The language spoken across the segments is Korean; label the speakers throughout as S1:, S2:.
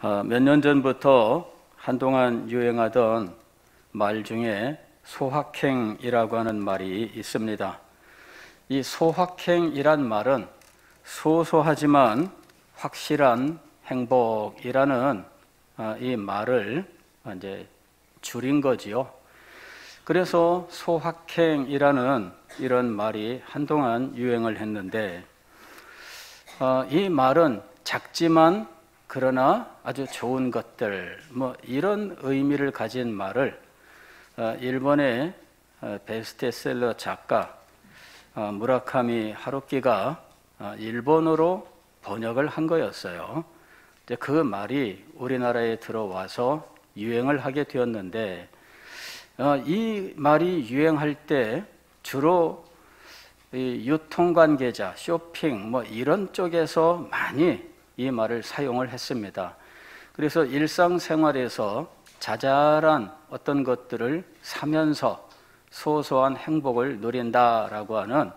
S1: 몇 년 전부터 한동안 유행하던 말 중에 소확행이라고 하는 말이 있습니다. 이 소확행이란 말은 소소하지만 확실한 행복이라는 이 말을 이제 줄인 거지요. 그래서 소확행이라는 이런 말이 한동안 유행을 했는데, 이 말은 작지만 그러나 아주 좋은 것들, 이런 의미를 가진 말을 일본의 베스트셀러 작가 무라카미 하루키가 일본어로 번역을 한 거였어요. 그 말이 우리나라에 들어와서 유행을 하게 되었는데, 이 말이 유행할 때 주로 이 유통관계자, 쇼핑 이런 쪽에서 많이 이 말을 사용을 했습니다. 그래서 일상생활에서 자잘한 어떤 것들을 사면서 소소한 행복을 누린다라고 하는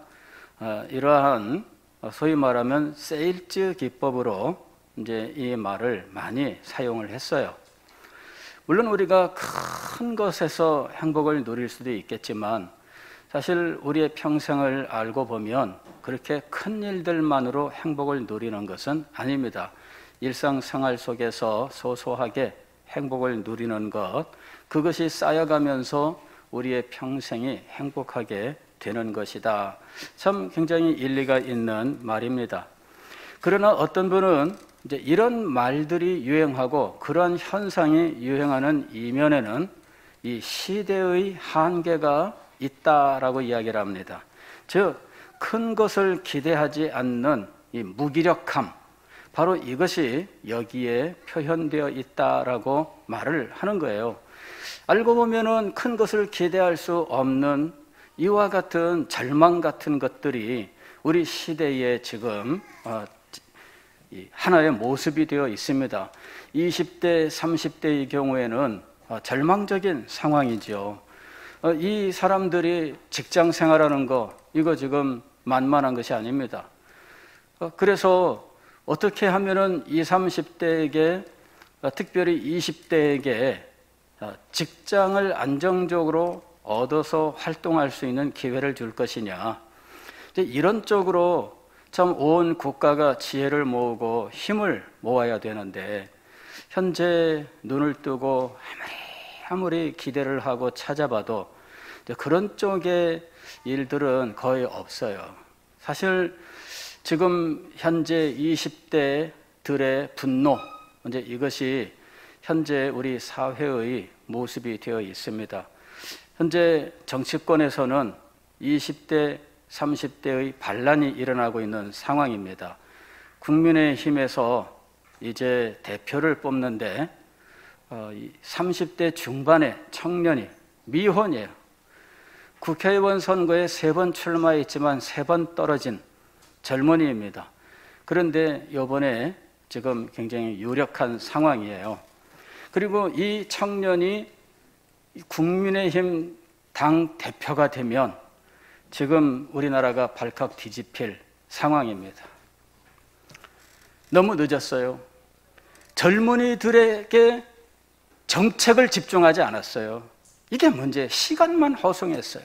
S1: 이러한 소위 말하면 세일즈 기법으로 이제 이 말을 많이 사용을 했어요. 물론 우리가 큰 것에서 행복을 누릴 수도 있겠지만, 사실 우리의 평생을 알고 보면 그렇게 큰 일들만으로 행복을 누리는 것은 아닙니다. 일상생활 속에서 소소하게 행복을 누리는 것, 그것이 쌓여가면서 우리의 평생이 행복하게 되는 것이다. 참 굉장히 일리가 있는 말입니다. 그러나 어떤 분은 이제 이런 말들이 유행하고 그러한 현상이 유행하는 이면에는 이 시대의 한계가 있다라고 이야기를 합니다. 즉, 큰 것을 기대하지 않는 이 무기력함, 바로 이것이 여기에 표현되어 있다라고 말을 하는 거예요. 알고 보면은 큰 것을 기대할 수 없는 이와 같은 절망 같은 것들이 우리 시대에 지금 하나의 모습이 되어 있습니다. 20대, 30대의 경우에는 절망적인 상황이죠. 이 사람들이 직장 생활하는 거, 이거 지금 만만한 것이 아닙니다. 그래서 어떻게 하면은 20, 30대에게, 특별히 20대에게 직장을 안정적으로 얻어서 활동할 수 있는 기회를 줄 것이냐. 이런 쪽으로 참 온 국가가 지혜를 모으고 힘을 모아야 되는데, 현재 눈을 뜨고 아무리 기대를 하고 찾아봐도 그런 쪽의 일들은 거의 없어요. 사실 지금 현재 20대들의 분노, 이제 이것이 현재 우리 사회의 모습이 되어 있습니다. 현재 정치권에서는 20대, 30대의 반란이 일어나고 있는 상황입니다. 국민의힘에서 이제 대표를 뽑는데 30대 중반의 청년이 미혼이에요. 국회의원 선거에 3번 출마했지만 3번 떨어진 젊은이입니다. 그런데 이번에 지금 굉장히 유력한 상황이에요. 그리고 이 청년이 국민의힘 당 대표가 되면 지금 우리나라가 발칵 뒤집힐 상황입니다. 너무 늦었어요. 젊은이들에게 정책을 집중하지 않았어요. 이게 문제예요. 시간만 허송했어요.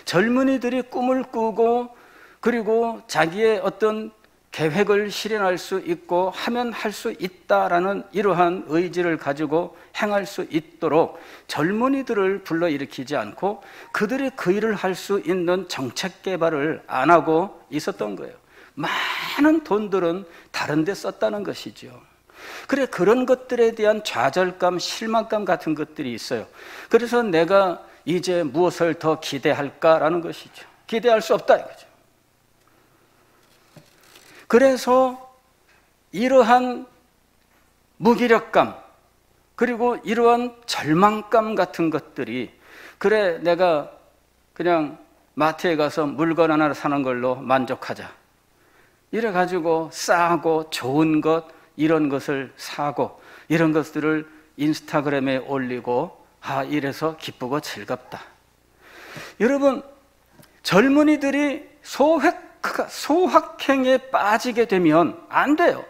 S1: 젊은이들이 꿈을 꾸고 그리고 자기의 어떤 계획을 실현할 수 있고 하면 할 수 있다라는 이러한 의지를 가지고 행할 수 있도록 젊은이들을 불러일으키지 않고 그들이 그 일을 할 수 있는 정책 개발을 안 하고 있었던 거예요. 많은 돈들은 다른 데 썼다는 것이죠. 그래, 그런 것들에 대한 좌절감, 실망감 같은 것들이 있어요. 그래서 내가 이제 무엇을 더 기대할까라는 것이죠. 기대할 수 없다 이거죠. 그래서 이러한 무기력감, 그리고 이러한 절망감 같은 것들이, 그래 내가 그냥 마트에 가서 물건 하나 사는 걸로 만족하자, 이래가지고 싸고 좋은 것, 이런 것을 사고 이런 것들을 인스타그램에 올리고 이래서 기쁘고 즐겁다. 여러분, 젊은이들이 소확행에 빠지게 되면 안 돼요.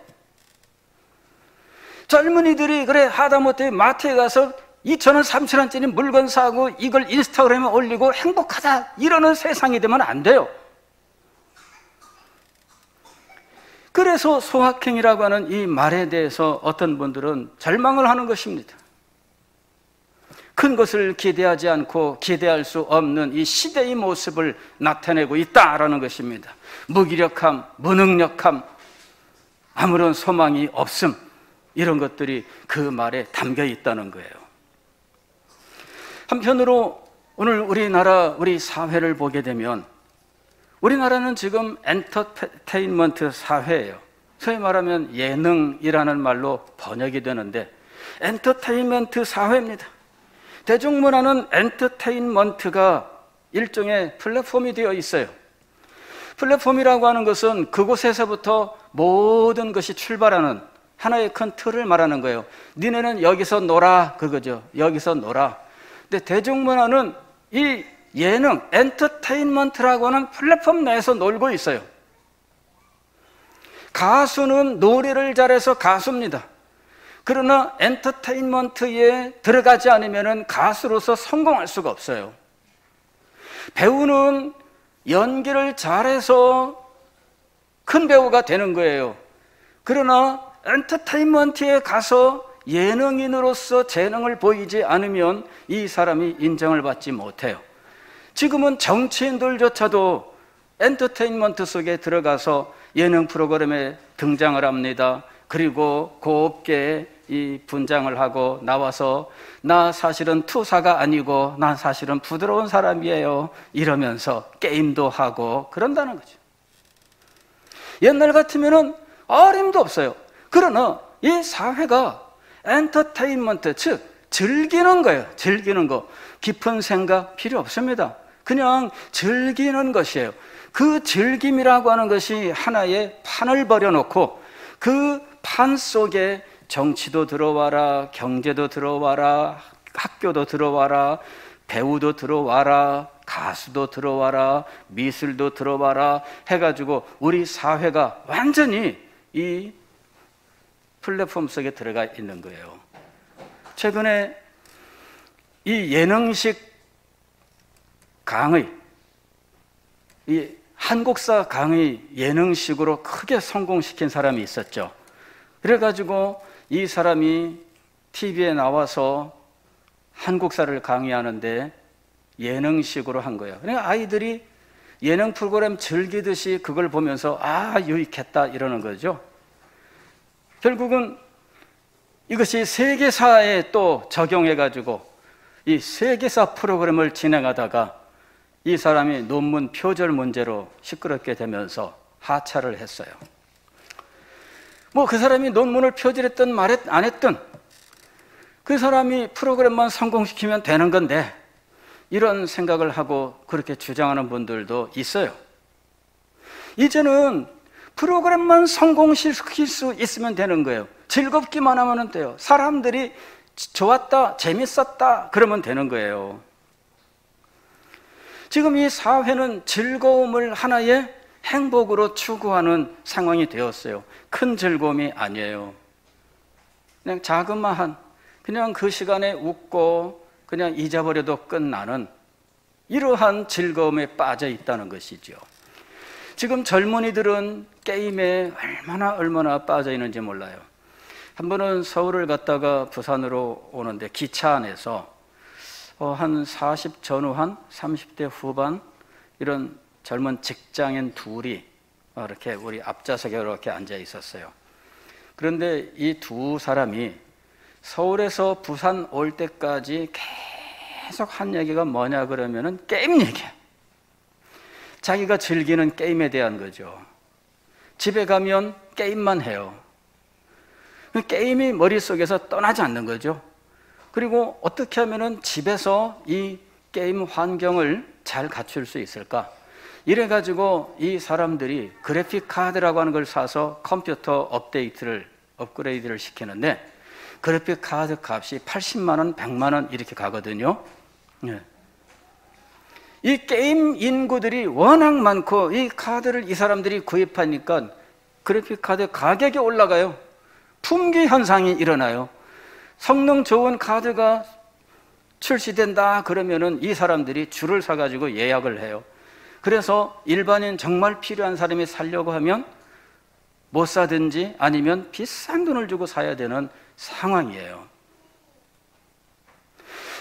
S1: 젊은이들이 그래 하다못해 마트에 가서 2,000원, 3,000원짜리 물건 사고 이걸 인스타그램에 올리고 행복하다 이러는 세상이 되면 안 돼요. 그래서 소확행이라고 하는 이 말에 대해서 어떤 분들은 절망을 하는 것입니다. 큰 것을 기대하지 않고 기대할 수 없는 이 시대의 모습을 나타내고 있다라는 것입니다. 무기력함, 무능력함, 아무런 소망이 없음, 이런 것들이 그 말에 담겨 있다는 거예요. 한편으로 오늘 우리나라, 우리 사회를 보게 되면 우리나라는 지금 엔터테인먼트 사회예요. 소위 말하면 예능이라는 말로 번역이 되는데 엔터테인먼트 사회입니다. 대중문화는 엔터테인먼트가 일종의 플랫폼이 되어 있어요. 플랫폼이라고 하는 것은 그곳에서부터 모든 것이 출발하는 하나의 큰 틀을 말하는 거예요. 니네는 여기서 놀아, 그거죠. 여기서 놀아. 근데 대중문화는 이 예능, 엔터테인먼트라고 하는 플랫폼 내에서 놀고 있어요. 가수는 노래를 잘해서 가수입니다. 그러나 엔터테인먼트에 들어가지 않으면 가수로서 성공할 수가 없어요. 배우는 연기를 잘해서 큰 배우가 되는 거예요. 그러나 엔터테인먼트에 가서 예능인으로서 재능을 보이지 않으면 이 사람이 인정을 받지 못해요. 지금은 정치인들조차도 엔터테인먼트 속에 들어가서 예능 프로그램에 등장을 합니다. 그리고 그 업계에 이 분장을 하고 나와서 나 사실은 투사가 아니고 난 사실은 부드러운 사람이에요 이러면서 게임도 하고 그런다는 거죠. 옛날 같으면은 어림도 없어요. 그러나 이 사회가 엔터테인먼트, 즉 즐기는 거예요. 즐기는 거. 깊은 생각 필요 없습니다. 그냥 즐기는 것이에요. 그 즐김이라고 하는 것이 하나의 판을 벌여놓고 그 판 속에 정치도 들어와라, 경제도 들어와라, 학교도 들어와라, 배우도 들어와라, 가수도 들어와라, 미술도 들어와라 해가지고 우리 사회가 완전히 이 플랫폼 속에 들어가 있는 거예요. 최근에 이 예능식 강의, 이 한국사 강의 예능식으로 크게 성공시킨 사람이 있었죠. 그래가지고 이 사람이 TV에 나와서 한국사를 강의하는데 예능식으로 한 거예요. 그러니까 아이들이 예능 프로그램 즐기듯이 그걸 보면서 아, 유익했다 이러는 거죠. 결국은 이것이 세계사에 또 적용해가지고 이 세계사 프로그램을 진행하다가 이 사람이 논문 표절 문제로 시끄럽게 되면서 하차를 했어요. 뭐 그 사람이 논문을 표절했든 안 했든 그 사람이 프로그램만 성공시키면 되는 건데 이런 생각을 하고 그렇게 주장하는 분들도 있어요. 이제는 프로그램만 성공시킬 수 있으면 되는 거예요. 즐겁기만 하면 돼요. 사람들이 좋았다, 재밌었다 그러면 되는 거예요. 지금 이 사회는 즐거움을 하나의 행복으로 추구하는 상황이 되었어요. 큰 즐거움이 아니에요. 그냥 자그마한, 그냥 그 시간에 웃고 그냥 잊어버려도 끝나는 이러한 즐거움에 빠져 있다는 것이죠. 지금 젊은이들은 게임에 얼마나 빠져 있는지 몰라요. 한 번은 서울을 갔다가 부산으로 오는데 기차 안에서 한 40 전후한 30대 후반 이런 젊은 직장인 둘이 이렇게 우리 앞좌석에 이렇게 앉아 있었어요. 그런데 이 두 사람이 서울에서 부산 올 때까지 계속 한 얘기가 뭐냐 그러면은 게임 얘기야. 자기가 즐기는 게임에 대한 거죠. 집에 가면 게임만 해요. 게임이 머릿속에서 떠나지 않는 거죠. 그리고 어떻게 하면은 집에서 이 게임 환경을 잘 갖출 수 있을까? 이래가지고 이 사람들이 그래픽 카드라고 하는 걸 사서 컴퓨터 업그레이드를 시키는데 그래픽 카드 값이 80만 원, 100만 원 이렇게 가거든요. 예. 이 게임 인구들이 워낙 많고 이 카드를 이 사람들이 구입하니까 그래픽 카드 가격이 올라가요. 품귀 현상이 일어나요. 성능 좋은 카드가 출시된다 그러면은 이 사람들이 줄을 서가지고 예약을 해요. 그래서 일반인 정말 필요한 사람이 사려고 하면 못 사든지 아니면 비싼 돈을 주고 사야 되는 상황이에요.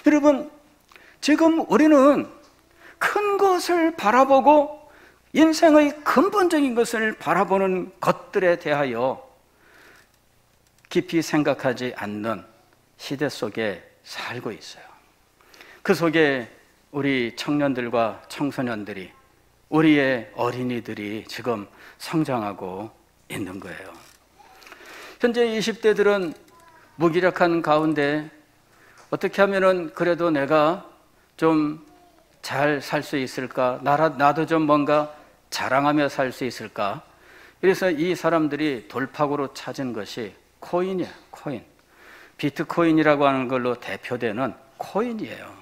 S1: 여러분, 지금 우리는 큰 것을 바라보고 인생의 근본적인 것을 바라보는 것들에 대하여 깊이 생각하지 않는 시대 속에 살고 있어요. 그 속에 우리 청년들과 청소년들이, 우리의 어린이들이 지금 성장하고 있는 거예요. 현재 20대들은 무기력한 가운데 어떻게 하면은 그래도 내가 좀 잘 살 수 있을까? 나도 좀 뭔가 자랑하며 살 수 있을까? 그래서 이 사람들이 돌파구로 찾은 것이 코인이에요. 코인. 비트코인이라고 하는 걸로 대표되는 코인이에요.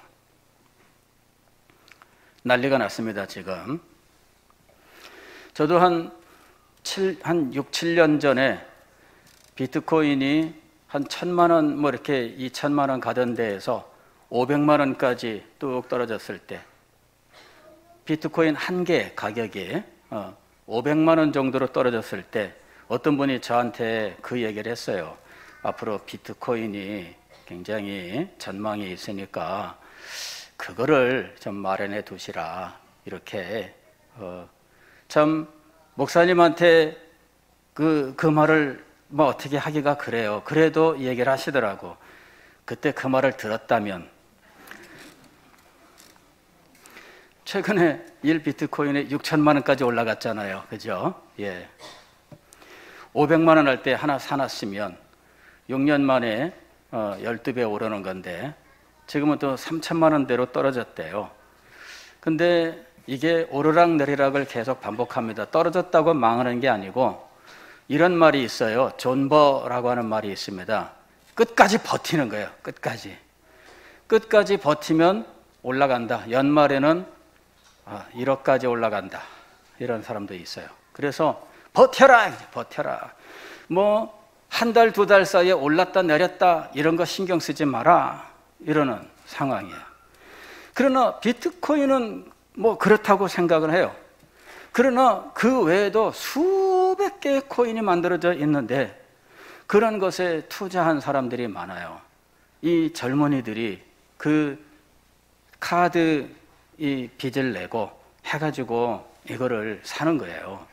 S1: 난리가 났습니다, 지금. 저도 한 6, 7년 전에 비트코인이 한 1,000만 원, 뭐 이렇게 2,000만 원 가던 데에서 500만 원까지 뚝 떨어졌을 때 비트코인 한 개 가격이 500만 원 정도로 떨어졌을 때 어떤 분이 저한테 그 얘기를 했어요. 앞으로 비트코인이 굉장히 전망이 있으니까 그거를 좀 마련해 두시라. 이렇게 참 목사님한테 그 말을 뭐 어떻게 하기가 그래요. 그래도 얘기를 하시더라고. 그때 그 말을 들었다면 최근에 1비트코인에 6천만 원까지 올라갔잖아요. 그죠? 예. 500만 원 할 때 하나 사놨으면 6년 만에 12배 오르는 건데 지금은 또 3천만 원대로 떨어졌대요. 근데 이게 오르락내리락을 계속 반복합니다. 떨어졌다고 망하는 게 아니고 이런 말이 있어요. 존버라고 하는 말이 있습니다. 끝까지 버티는 거예요. 끝까지 버티면 올라간다. 연말에는 1억까지 올라간다. 이런 사람도 있어요. 그래서 버텨라. 뭐 한 달, 2달 사이에 올랐다 내렸다 이런 거 신경 쓰지 마라. 이러는 상황이에요. 그러나 비트코인은 뭐 그렇다고 생각을 해요. 그러나 그 외에도 수백 개의 코인이 만들어져 있는데 그런 것에 투자한 사람들이 많아요. 이 젊은이들이 그 카드 이 빚을 내고 해가지고 이거를 사는 거예요.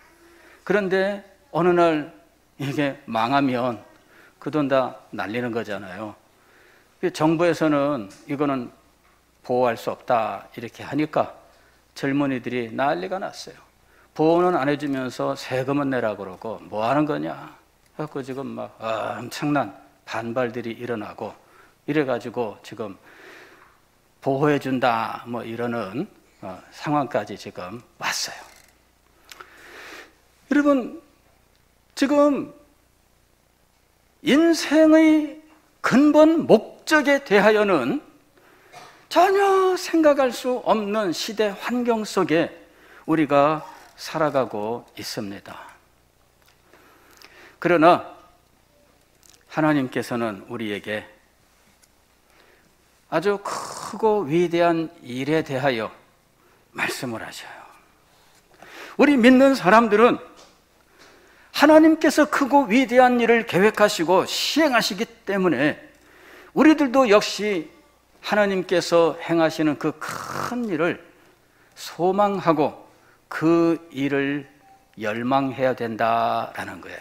S1: 그런데 어느 날 이게 망하면 그 돈 다 날리는 거잖아요. 정부에서는 이거는 보호할 수 없다 이렇게 하니까 젊은이들이 난리가 났어요. 보호는 안 해주면서 세금은 내라 그러고 뭐 하는 거냐 그래서 지금 막 엄청난 반발들이 일어나고 이래가지고 지금 보호해준다 뭐 이러는 상황까지 지금 왔어요. 여러분, 지금 인생의 근본 목적에 대하여는 전혀 생각할 수 없는 시대 환경 속에 우리가 살아가고 있습니다. 그러나 하나님께서는 우리에게 아주 크고 위대한 일에 대하여 말씀을 하셔요. 우리 믿는 사람들은 하나님께서 크고 위대한 일을 계획하시고 시행하시기 때문에 우리들도 역시 하나님께서 행하시는 그 큰 일을 소망하고 그 일을 열망해야 된다라는 거예요.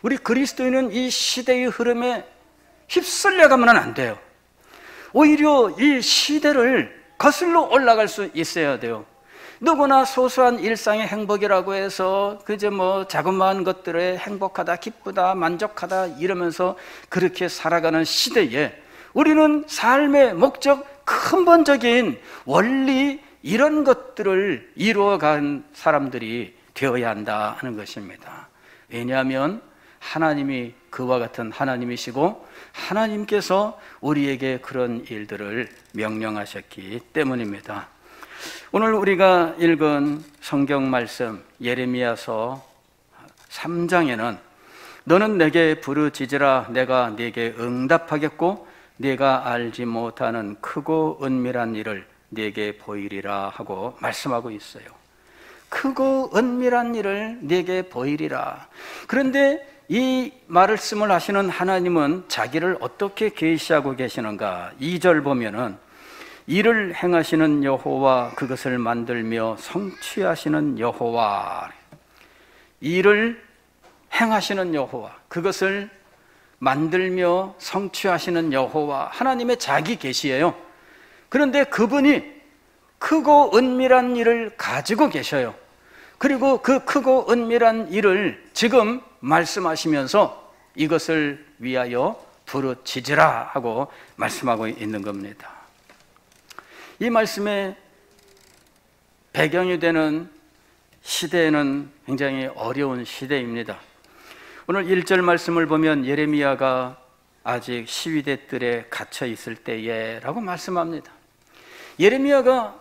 S1: 우리 그리스도인은 이 시대의 흐름에 휩쓸려가면 안 돼요. 오히려 이 시대를 거슬러 올라갈 수 있어야 돼요. 누구나 소소한 일상의 행복이라고 해서 그저 뭐 자그마한 것들에 행복하다, 기쁘다, 만족하다 이러면서 그렇게 살아가는 시대에 우리는 삶의 목적, 근본적인 원리 이런 것들을 이루어간 사람들이 되어야 한다 하는 것입니다. 왜냐하면 하나님이 그와 같은 하나님이시고 하나님께서 우리에게 그런 일들을 명령하셨기 때문입니다. 오늘 우리가 읽은 성경 말씀 예레미야서 3장에는 너는 내게 부르짖으라. 내가 네게 응답하겠고 네가 알지 못하는 크고 은밀한 일을 네게 보이리라 하고 말씀하고 있어요. 크고 은밀한 일을 네게 보이리라. 그런데 이 말씀을 하시는 하나님은 자기를 어떻게 계시하고 계시는가? 2절 보면은 이를 행하시는 여호와, 그것을 만들며 성취하시는 여호와. 이를 행하시는 여호와, 그것을 만들며 성취하시는 여호와, 하나님의 자기 계시예요. 그런데 그분이 크고 은밀한 일을 가지고 계셔요. 그리고 그 크고 은밀한 일을 지금 말씀하시면서 이것을 위하여 부르짖으라 하고 말씀하고 있는 겁니다. 이 말씀의 배경이 되는 시대에는 굉장히 어려운 시대입니다. 오늘 1절 말씀을 보면 예레미야가 아직 시위대 뜰에 갇혀 있을 때에 라고 말씀합니다. 예레미야가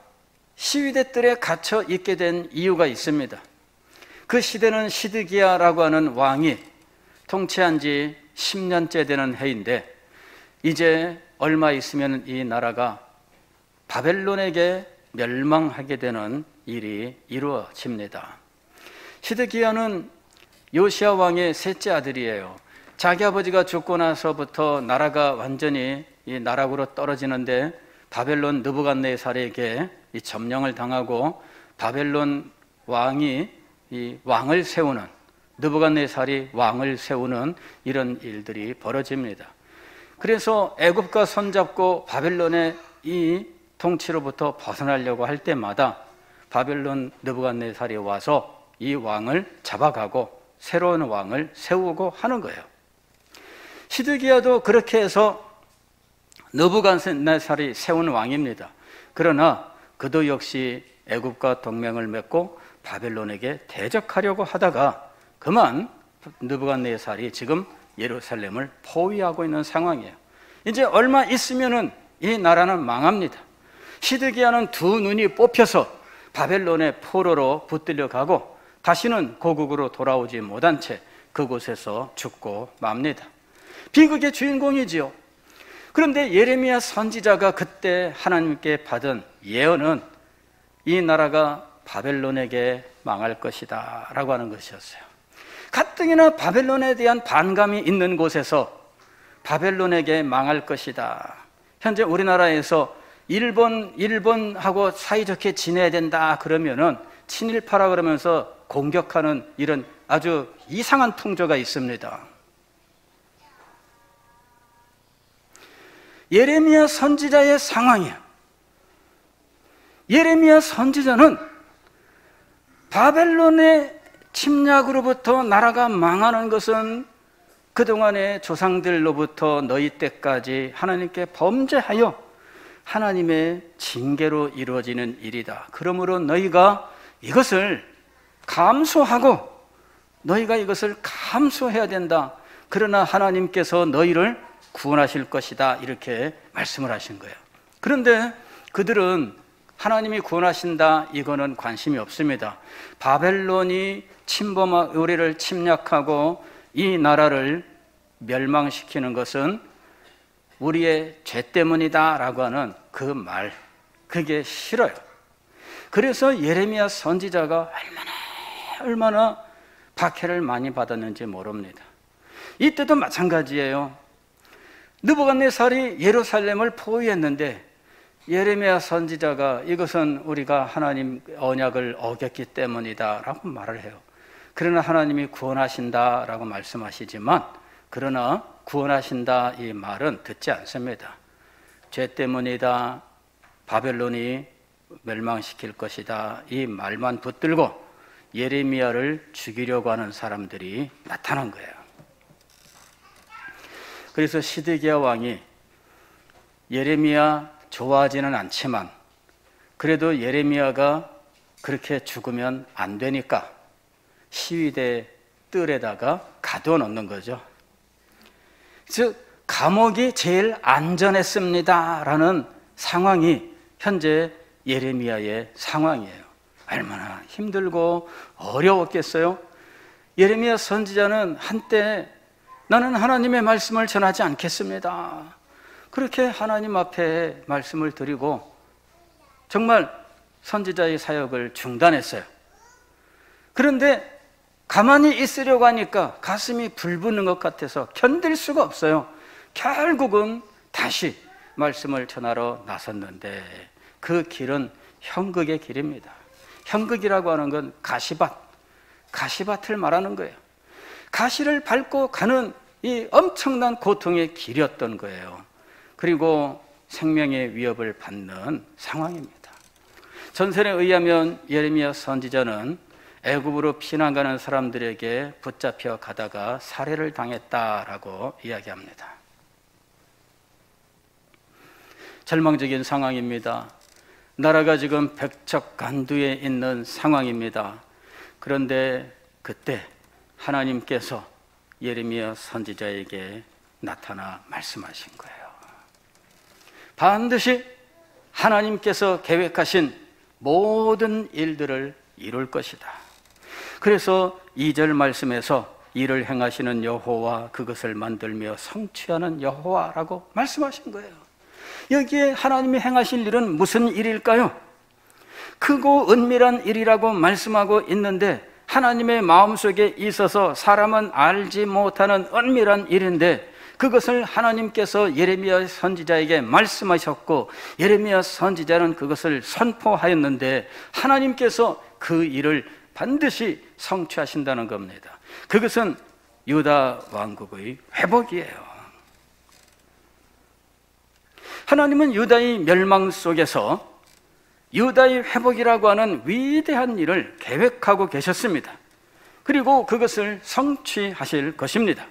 S1: 시위대 뜰에 갇혀 있게 된 이유가 있습니다. 그 시대는 시드기야라고 하는 왕이 통치한 지 10년째 되는 해인데 이제 얼마 있으면 이 나라가 바벨론에게 멸망하게 되는 일이 이루어집니다. 시드기야는 요시야 왕의 셋째 아들이에요. 자기 아버지가 죽고 나서부터 나라가 완전히 이 나락으로 떨어지는데 바벨론 느부갓네살에게 이 점령을 당하고 바벨론 왕이 이 왕을 세우는, 느부갓네살이 왕을 세우는 이런 일들이 벌어집니다. 그래서 애굽과 손잡고 바벨론의 이 통치로부터 벗어나려고 할 때마다 바벨론 느부갓네살이 와서 이 왕을 잡아가고 새로운 왕을 세우고 하는 거예요. 시드기야도 그렇게 해서 느부갓네살이 세운 왕입니다. 그러나 그도 역시 애굽과 동맹을 맺고 바벨론에게 대적하려고 하다가 그만 느부갓네살이 지금 예루살렘을 포위하고 있는 상황이에요. 이제 얼마 있으면은 이 나라는 망합니다. 시드기야는 두 눈이 뽑혀서 바벨론의 포로로 붙들려 가고 다시는 고국으로 돌아오지 못한 채 그곳에서 죽고 맙니다. 비극의 주인공이지요. 그런데 예레미야 선지자가 그때 하나님께 받은 예언은 이 나라가 바벨론에게 망할 것이다 라고 하는 것이었어요. 가뜩이나 바벨론에 대한 반감이 있는 곳에서 바벨론에게 망할 것이다. 현재 우리나라에서 일본하고 사이좋게 지내야 된다 그러면은 친일파라 그러면서 공격하는 이런 아주 이상한 풍조가 있습니다. 예레미야 선지자의 상황이야. 예레미야 선지자는 바벨론의 침략으로부터 나라가 망하는 것은 그동안의 조상들로부터 너희 때까지 하나님께 범죄하여 하나님의 징계로 이루어지는 일이다. 그러므로 너희가 이것을 감수해야 된다. 그러나 하나님께서 너희를 구원하실 것이다. 이렇게 말씀을 하신 거예요. 그런데 그들은 하나님이 구원하신다 이거는 관심이 없습니다. 바벨론이 우리를 침략하고 이 나라를 멸망시키는 것은 우리의 죄 때문이다 라고 하는 그 말, 그게 싫어요. 그래서 예레미야 선지자가 얼마나 박해를 많이 받았는지 모릅니다. 이때도 마찬가지예요. 느부갓네살이 예루살렘을 포위했는데 예레미야 선지자가 이것은 우리가 하나님 언약을 어겼기 때문이다 라고 말을 해요. 그러나 하나님이 구원하신다 라고 말씀하시지만 그러나 구원하신다 이 말은 듣지 않습니다. 죄 때문이다, 바벨론이 멸망시킬 것이다 이 말만 붙들고 예레미야를 죽이려고 하는 사람들이 나타난 거예요. 그래서 시드기야 왕이 예레미야 좋아하지는 않지만 그래도 예레미야가 그렇게 죽으면 안 되니까 시위대 뜰에다가 가둬 놓는 거죠. 즉 감옥이 제일 안전했습니다 라는 상황이 현재 예레미야의 상황이에요. 얼마나 힘들고 어려웠겠어요. 예레미야 선지자는 한때 나는 하나님의 말씀을 전하지 않겠습니다. 그렇게 하나님 앞에 말씀을 드리고 정말 선지자의 사역을 중단했어요. 그런데 가만히 있으려고 하니까 가슴이 불붙는 것 같아서 견딜 수가 없어요. 결국은 다시 말씀을 전하러 나섰는데 그 길은 형극의 길입니다. 형극이라고 하는 건 가시밭을 말하는 거예요. 가시를 밟고 가는 이 엄청난 고통의 길이었던 거예요. 그리고 생명의 위협을 받는 상황입니다. 전설에 의하면 예레미야 선지자는 애굽으로 피난 가는 사람들에게 붙잡혀 가다가 살해를 당했다라고 이야기합니다. 절망적인 상황입니다. 나라가 지금 백척간두에 있는 상황입니다. 그런데 그때 하나님께서 예레미야 선지자에게 나타나 말씀하신 거예요. 반드시 하나님께서 계획하신 모든 일들을 이룰 것이다. 그래서 2절 말씀에서 일을 행하시는 여호와, 그것을 만들며 성취하는 여호와라고 말씀하신 거예요. 여기에 하나님이 행하실 일은 무슨 일일까요? 크고 은밀한 일이라고 말씀하고 있는데 하나님의 마음속에 있어서 사람은 알지 못하는 은밀한 일인데 그것을 하나님께서 예레미야 선지자에게 말씀하셨고 예레미야 선지자는 그것을 선포하였는데 하나님께서 그 일을 반드시 성취하신다는 겁니다. 그것은 유다 왕국의 회복이에요. 하나님은 유다의 멸망 속에서 유다의 회복이라고 하는 위대한 일을 계획하고 계셨습니다. 그리고 그것을 성취하실 것입니다.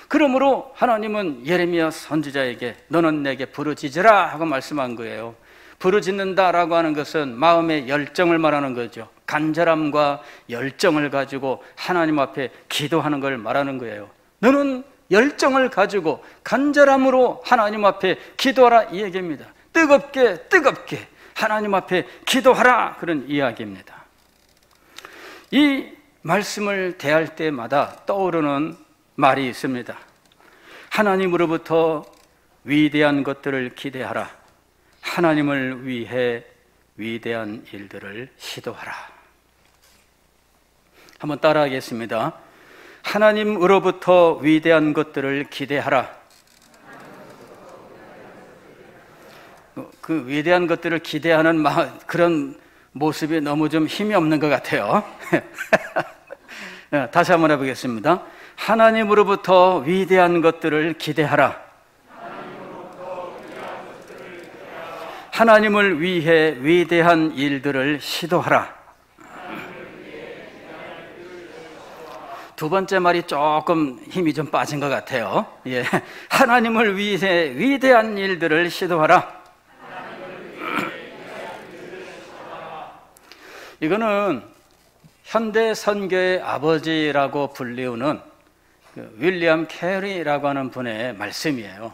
S1: 그러므로 하나님은 예레미야 선지자에게 너는 내게 부르짖으라 하고 말씀한 거예요. 부르짖는다라고 하는 것은 마음의 열정을 말하는 거죠. 간절함과 열정을 가지고 하나님 앞에 기도하는 걸 말하는 거예요. 너는 열정을 가지고 간절함으로 하나님 앞에 기도하라 이 얘기입니다. 뜨겁게 하나님 앞에 기도하라 그런 이야기입니다. 이 말씀을 대할 때마다 떠오르는 말이 있습니다. 하나님으로부터 위대한 것들을 기대하라. 하나님을 위해 위대한 일들을 시도하라. 한번 따라하겠습니다. 하나님으로부터 위대한 것들을 기대하라. 그 위대한 것들을 기대하는 그런 모습이 너무 좀 힘이 없는 것 같아요. 다시 한번 해보겠습니다. 하나님으로부터 위대한 것들을 기대하라. 하나님을 위해 위대한 일들을 시도하라. 두 번째 말이 조금 힘이 좀 빠진 것 같아요. 예. 하나님을 위해 위대한 일들을 시도하라. 이거는 현대 선교의 아버지라고 불리우는 윌리엄 캐리라고 하는 분의 말씀이에요.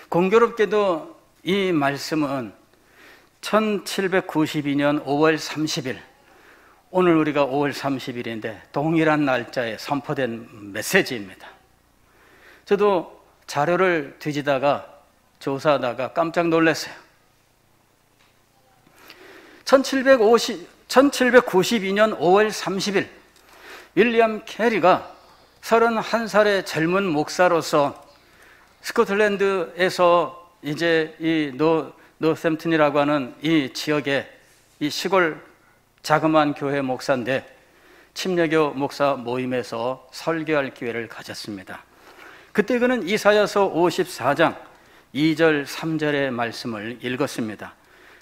S1: 공교롭게도 이 말씀은 1792년 5월 30일, 오늘 우리가 5월 30일인데 동일한 날짜에 선포된 메시지입니다. 저도 자료를 뒤지다가 조사하다가 깜짝 놀랐어요. 1792년 5월 30일 윌리엄 캐리가 31살의 젊은 목사로서 스코틀랜드에서 이제 이 노샘튼이라고 하는 이 지역의 이 시골 자그마한 교회 목사인데 침례교 목사 모임에서 설교할 기회를 가졌습니다. 그때 그는 이사야서 54장 2절 3절의 말씀을 읽었습니다.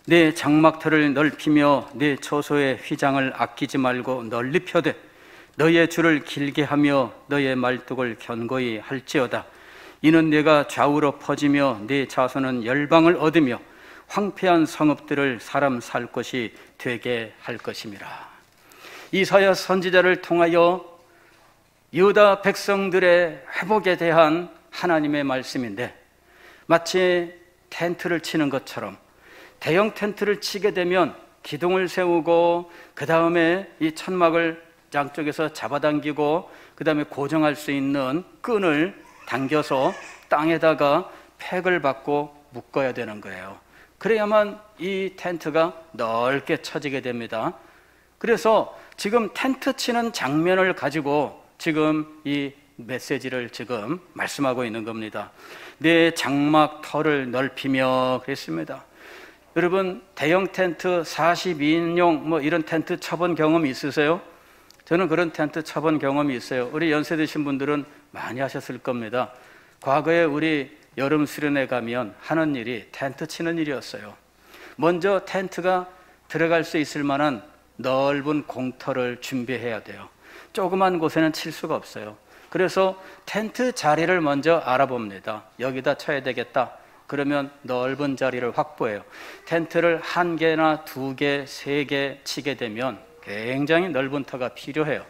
S1: 내 장막터를 넓히며 내 초소의 휘장을 아끼지 말고 널리 펴되 너의 줄을 길게 하며 너의 말뚝을 견고히 할지어다. 이는 내가 좌우로 퍼지며 네 자손은 열방을 얻으며 황폐한 성읍들을 사람 살 곳이 되게 할 것임이라. 이사야 선지자를 통하여 유다 백성들의 회복에 대한 하나님의 말씀인데 마치 텐트를 치는 것처럼 대형 텐트를 치게 되면 기둥을 세우고 그 다음에 이 천막을 양쪽에서 잡아당기고 그 다음에 고정할 수 있는 끈을 당겨서 땅에다가 팩을 받고 묶어야 되는 거예요. 그래야만 이 텐트가 넓게 쳐지게 됩니다. 그래서 지금 텐트 치는 장면을 가지고 지금 이 메시지를 지금 말씀하고 있는 겁니다. 내 장막 털을 넓히며 그랬습니다. 여러분, 대형 텐트 42인용 뭐 이런 텐트 쳐본 경험 있으세요? 저는 그런 텐트 쳐본 경험이 있어요. 우리 연세 드신 분들은 많이 하셨을 겁니다. 과거에 우리 여름 수련회 가면 하는 일이 텐트 치는 일이었어요. 먼저 텐트가 들어갈 수 있을 만한 넓은 공터를 준비해야 돼요. 조그만 곳에는 칠 수가 없어요. 그래서 텐트 자리를 먼저 알아봅니다. 여기다 쳐야 되겠다. 그러면 넓은 자리를 확보해요. 텐트를 1개나 2개, 3개 치게 되면 굉장히 넓은 터가 필요해요.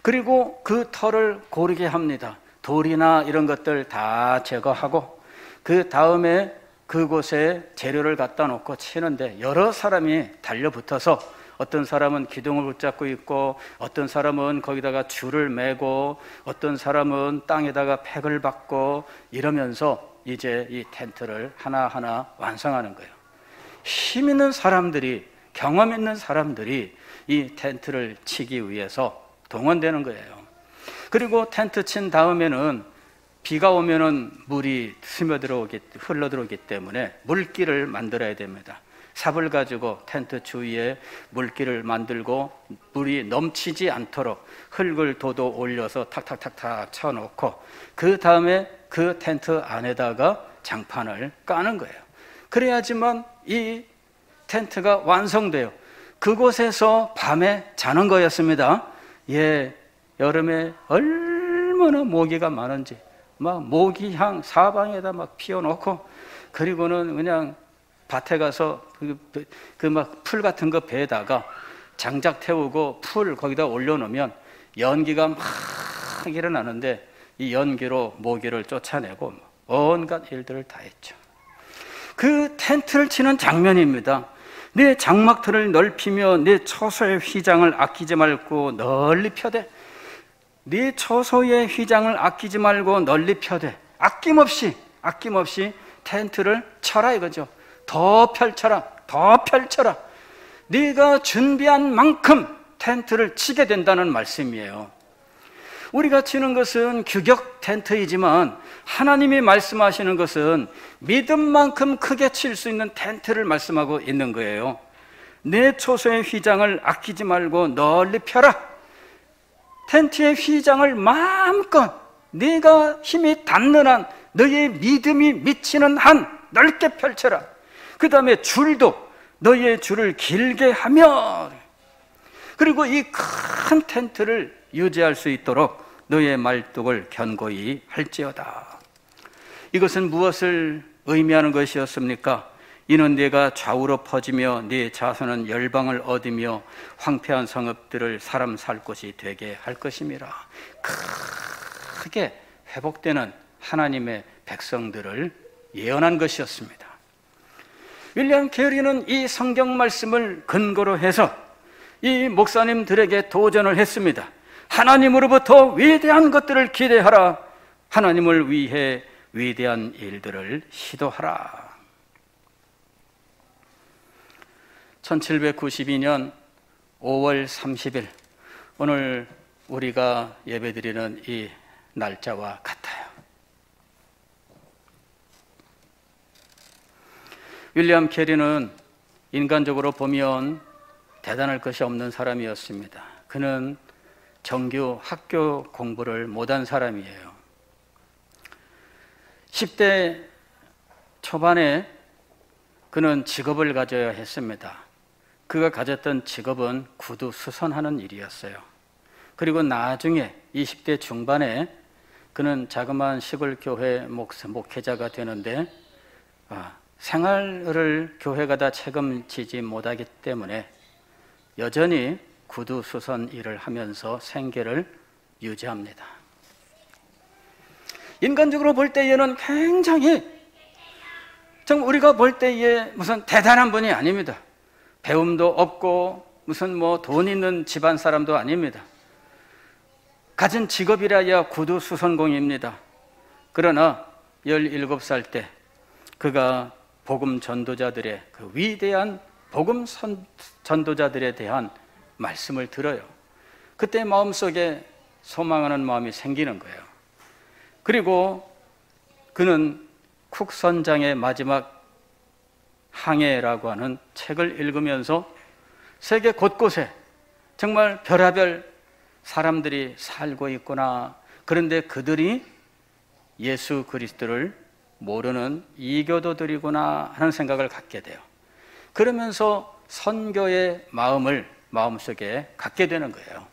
S1: 그리고 그 터를 고르게 합니다. 돌이나 이런 것들 다 제거하고 그 다음에 그곳에 재료를 갖다 놓고 치는데 여러 사람이 달려붙어서 어떤 사람은 기둥을 붙잡고 있고 어떤 사람은 거기다가 줄을 매고 어떤 사람은 땅에다가 팩을 받고 이러면서 이제 이 텐트를 하나하나 완성하는 거예요. 힘 있는 사람들이, 경험 있는 사람들이 이 텐트를 치기 위해서 동원되는 거예요. 그리고 텐트 친 다음에는 비가 오면은 물이 흘러들어오기 때문에 물길을 만들어야 됩니다. 삽을 가지고 텐트 주위에 물길을 만들고 물이 넘치지 않도록 흙을 도도 올려서 탁탁탁탁 쳐놓고 그 다음에 그 텐트 안에다가 장판을 까는 거예요. 그래야지만 이 텐트가 완성돼요. 그곳에서 밤에 자는 거였습니다. 예, 여름에 얼마나 모기가 많은지 막 모기향 사방에다 막 피워놓고 그리고는 그냥 밭에 가서 그 막 풀 같은 거 배에다가 장작 태우고 풀 거기다 올려놓으면 연기가 막 일어나는데 이 연기로 모기를 쫓아내고 온갖 일들을 다 했죠. 그 텐트를 치는 장면입니다. 내 장막틀을 넓히며 내 처소의 휘장을 아끼지 말고 널리 펴되 네 처소의 휘장을 아끼지 말고 널리 펴되 아낌없이 텐트를 쳐라 이거죠. 더 펼쳐라, 더 펼쳐라. 네가 준비한 만큼 텐트를 치게 된다는 말씀이에요. 우리가 치는 것은 규격 텐트이지만 하나님이 말씀하시는 것은 믿음만큼 크게 칠 수 있는 텐트를 말씀하고 있는 거예요. 내 처소의 휘장을 아끼지 말고 널리 펴라. 텐트의 휘장을 마음껏 네가 힘이 닿는 한, 너의 믿음이 미치는 한 넓게 펼쳐라. 그 다음에 줄도 너의 줄을 길게 하며, 그리고 이 큰 텐트를 유지할 수 있도록 너의 말뚝을 견고히 할지어다. 이것은 무엇을 의미하는 것이었습니까? 이는 네가 좌우로 퍼지며 네 자손은 열방을 얻으며 황폐한 성읍들을 사람 살 곳이 되게 할 것임이라. 크게 회복되는 하나님의 백성들을 예언한 것이었습니다. 윌리엄 캐리는 이 성경 말씀을 근거로 해서 이 목사님들에게 도전을 했습니다. 하나님으로부터 위대한 것들을 기대하라. 하나님을 위해 위대한 일들을 시도하라. 1792년 5월 30일, 오늘 우리가 예배드리는 이 날짜와 같아요. 윌리엄 캐리는 인간적으로 보면 대단할 것이 없는 사람이었습니다. 그는 정규 학교 공부를 못한 사람이에요. 10대 초반에 그는 직업을 가져야 했습니다. 그가 가졌던 직업은 구두 수선하는 일이었어요. 그리고 나중에 20대 중반에 그는 자그마한 시골 교회 목회자가 되는데 생활을 교회가 다 책임지지 못하기 때문에 여전히 구두 수선 일을 하면서 생계를 유지합니다. 인간적으로 볼 때에는 굉장히 우리가 볼 때에 무슨 대단한 분이 아닙니다. 배움도 없고 무슨 뭐 돈 있는 집안 사람도 아닙니다. 가진 직업이라야 구두수선공입니다. 그러나 17살 때 그가 복음 전도자들의 그 위대한 복음 전도자들에 대한 말씀을 들어요. 그때 마음속에 소망하는 마음이 생기는 거예요. 그리고 그는 쿡 선장의 마지막 항해라고 하는 책을 읽으면서 세계 곳곳에 정말 별하별 사람들이 살고 있구나. 그런데 그들이 예수 그리스도를 모르는 이교도들이구나 하는 생각을 갖게 돼요. 그러면서 선교의 마음을 마음속에 갖게 되는 거예요.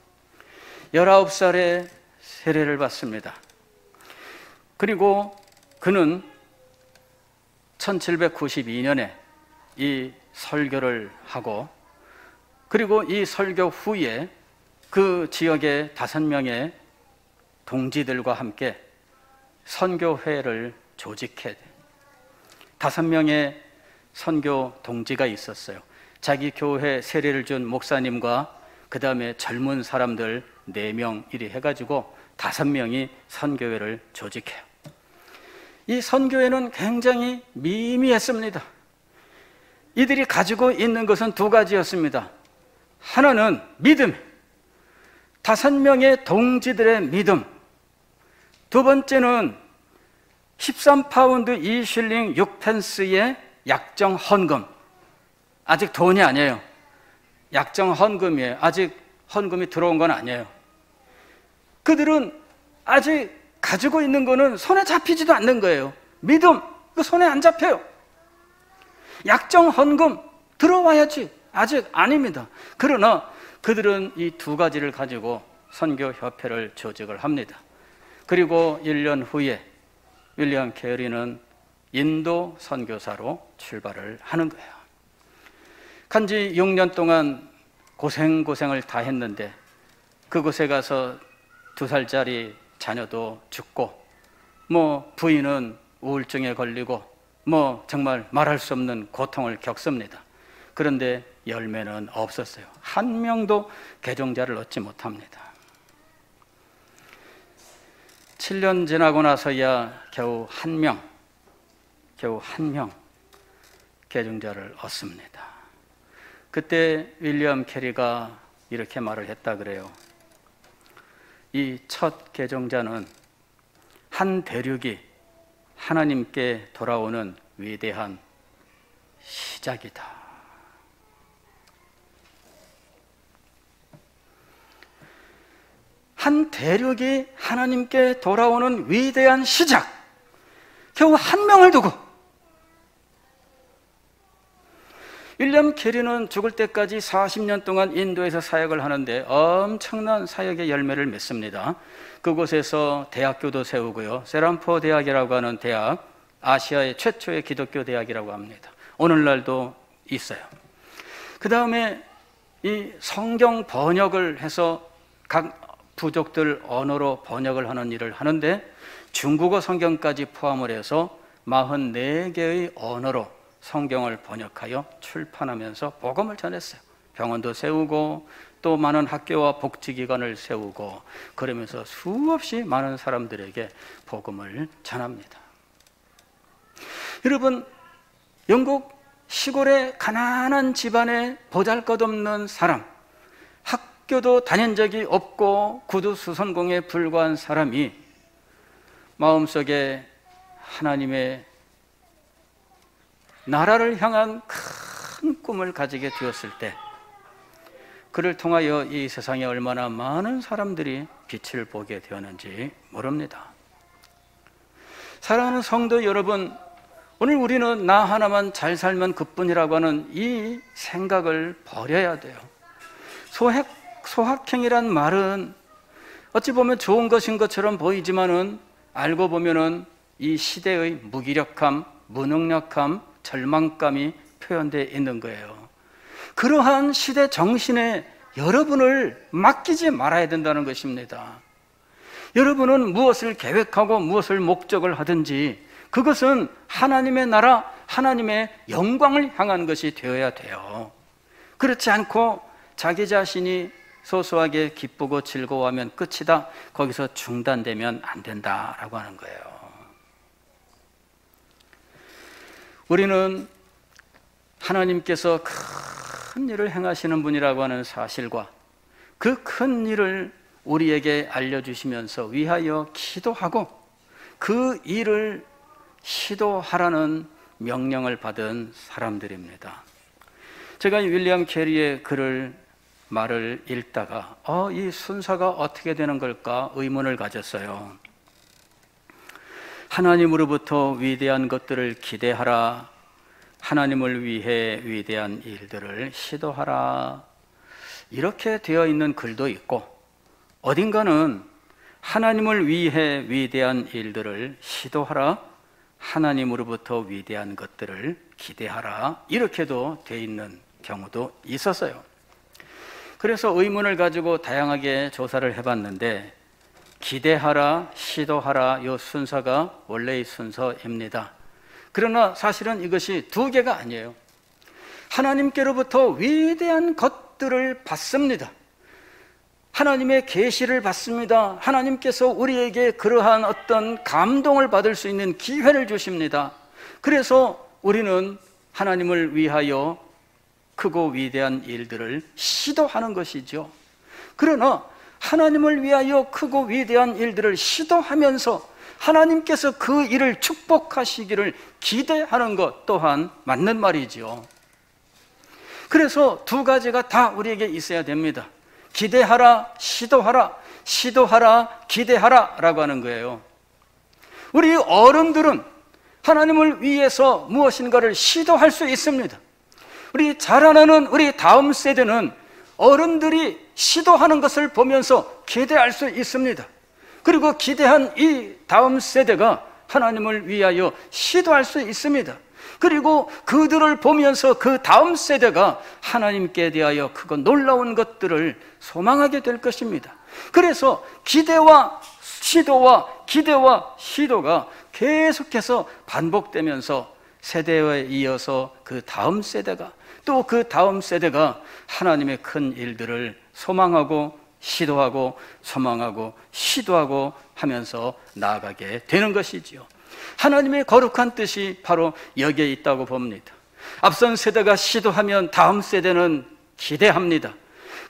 S1: 19살에 세례를 받습니다. 그리고 그는 1792년에 이 설교를 하고, 그리고 이 설교 후에 그 지역의 5명의 동지들과 함께 선교회를 조직해 5명의 선교 동지가 있었어요. 자기 교회 세례를 준 목사님과 그 다음에 젊은 사람들 4명 이리 해가지고 5명이 선교회를 조직해요. 이 선교회는 굉장히 미미했습니다. 이들이 가지고 있는 것은 2가지였습니다. 하나는 믿음, 5명의 동지들의 믿음. 2번째는 13파운드 2실링 6펜스의 약정 헌금. 아직 돈이 아니에요. 약정 헌금이에요. 아직 헌금이 들어온 건 아니에요. 그들은 아직 가지고 있는 거는 손에 잡히지도 않는 거예요. 믿음, 그 손에 안 잡혀요. 약정 헌금 들어와야지. 아직 아닙니다. 그러나 그들은 이 2가지를 가지고 선교협회를 조직을 합니다. 그리고 1년 후에 윌리엄 캐리는 인도 선교사로 출발을 하는 거예요. 간지 6년 동안 고생을 다 했는데 그곳에 가서 2살짜리 자녀도 죽고, 뭐 부인은 우울증에 걸리고, 뭐 정말 말할 수 없는 고통을 겪습니다. 그런데 열매는 없었어요. 한 명도 개종자를 얻지 못합니다. 7년 지나고 나서야 겨우 한 명 개종자를 얻습니다. 그때 윌리엄 캐리가 이렇게 말을 했다 그래요. 이 첫 개종자는 한 대륙이 하나님께 돌아오는 위대한 시작이다. 한 대륙이 하나님께 돌아오는 위대한 시작. 겨우 한 명을 두고. 윌리엄 캐리는 죽을 때까지 40년 동안 인도에서 사역을 하는데 엄청난 사역의 열매를 맺습니다. 그곳에서 대학교도 세우고요. 세란포 대학이라고 하는 대학, 아시아의 최초의 기독교 대학이라고 합니다. 오늘날도 있어요. 그 다음에 이 성경 번역을 해서 각 부족들 언어로 번역을 하는 일을 하는데 중국어 성경까지 포함을 해서 44개의 언어로 성경을 번역하여 출판하면서 복음을 전했어요. 병원도 세우고 또 많은 학교와 복지기관을 세우고 그러면서 수없이 많은 사람들에게 복음을 전합니다. 여러분, 영국 시골의 가난한 집안의 보잘것없는 사람, 학교도 다닌 적이 없고 구두수선공에 불과한 사람이 마음속에 하나님의 나라를 향한 큰 꿈을 가지게 되었을 때 그를 통하여 이 세상에 얼마나 많은 사람들이 빛을 보게 되었는지 모릅니다. 사랑하는 성도 여러분, 오늘 우리는 나 하나만 잘 살면 그뿐이라고 하는 이 생각을 버려야 돼요. 소확행이란 말은 어찌 보면 좋은 것인 것처럼 보이지만은 알고 보면은 이 시대의 무기력함, 무능력함, 절망감이 표현되어 있는 거예요. 그러한 시대 정신에 여러분을 맡기지 말아야 된다는 것입니다. 여러분은 무엇을 계획하고 무엇을 목적을 하든지 그것은 하나님의 나라, 하나님의 영광을 향한 것이 되어야 돼요. 그렇지 않고 자기 자신이 소소하게 기쁘고 즐거워하면 끝이다, 거기서 중단되면 안 된다라고 하는 거예요. 우리는 하나님께서 큰 일을 행하시는 분이라고 하는 사실과 그 큰 일을 우리에게 알려주시면서 위하여 기도하고 그 일을 시도하라는 명령을 받은 사람들입니다. 제가 윌리엄 캐리의 말을 읽다가 이 순서가 어떻게 되는 걸까 의문을 가졌어요. 하나님으로부터 위대한 것들을 기대하라, 하나님을 위해 위대한 일들을 시도하라, 이렇게 되어 있는 글도 있고, 어딘가는 하나님을 위해 위대한 일들을 시도하라, 하나님으로부터 위대한 것들을 기대하라, 이렇게도 되어 있는 경우도 있었어요. 그래서 의문을 가지고 다양하게 조사를 해봤는데, 기대하라, 시도하라, 이 순서가 원래의 순서입니다. 그러나 사실은 이것이 두 개가 아니에요. 하나님께로부터 위대한 것들을 받습니다. 하나님의 계시를 받습니다. 하나님께서 우리에게 그러한 어떤 감동을 받을 수 있는 기회를 주십니다. 그래서 우리는 하나님을 위하여 크고 위대한 일들을 시도하는 것이죠. 그러나 하나님을 위하여 크고 위대한 일들을 시도하면서 하나님께서 그 일을 축복하시기를 기대하는 것 또한 맞는 말이죠. 그래서 두 가지가 다 우리에게 있어야 됩니다. 기대하라, 시도하라, 시도하라, 기대하라 라고 하는 거예요. 우리 어른들은 하나님을 위해서 무엇인가를 시도할 수 있습니다. 우리 자라나는 우리 다음 세대는 어른들이 시도하는 것을 보면서 기대할 수 있습니다. 그리고 기대한 이 다음 세대가 하나님을 위하여 시도할 수 있습니다. 그리고 그들을 보면서 그 다음 세대가 하나님께 대하여 크고 놀라운 것들을 소망하게 될 것입니다. 그래서 기대와 시도와 기대와 시도가 계속해서 반복되면서 세대에 이어서 그 다음 세대가 또 그 다음 세대가 하나님의 큰 일들을 소망하고 시도하고 소망하고 시도하고 하면서 나아가게 되는 것이지요. 하나님의 거룩한 뜻이 바로 여기에 있다고 봅니다. 앞선 세대가 시도하면 다음 세대는 기대합니다.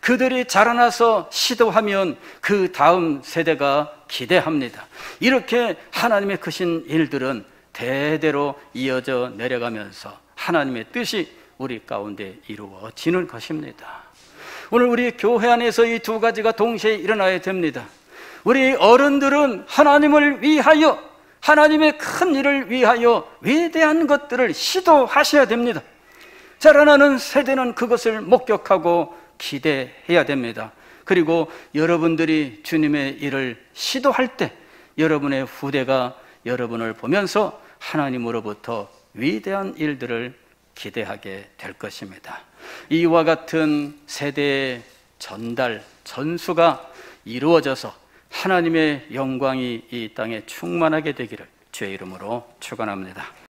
S1: 그들이 자라나서 시도하면 그 다음 세대가 기대합니다. 이렇게 하나님의 크신 일들은 대대로 이어져 내려가면서 하나님의 뜻이 우리 가운데 이루어지는 것입니다. 오늘 우리 교회 안에서 이 두 가지가 동시에 일어나야 됩니다. 우리 어른들은 하나님을 위하여, 하나님의 큰 일을 위하여 위대한 것들을 시도하셔야 됩니다. 자라나는 세대는 그것을 목격하고 기대해야 됩니다. 그리고 여러분들이 주님의 일을 시도할 때 여러분의 후대가 여러분을 보면서 하나님으로부터 위대한 일들을 기대하게 될 것입니다. 이와 같은 세대의 전달, 전수가 이루어져서 하나님의 영광이 이 땅에 충만하게 되기를 주의 이름으로 축원합니다.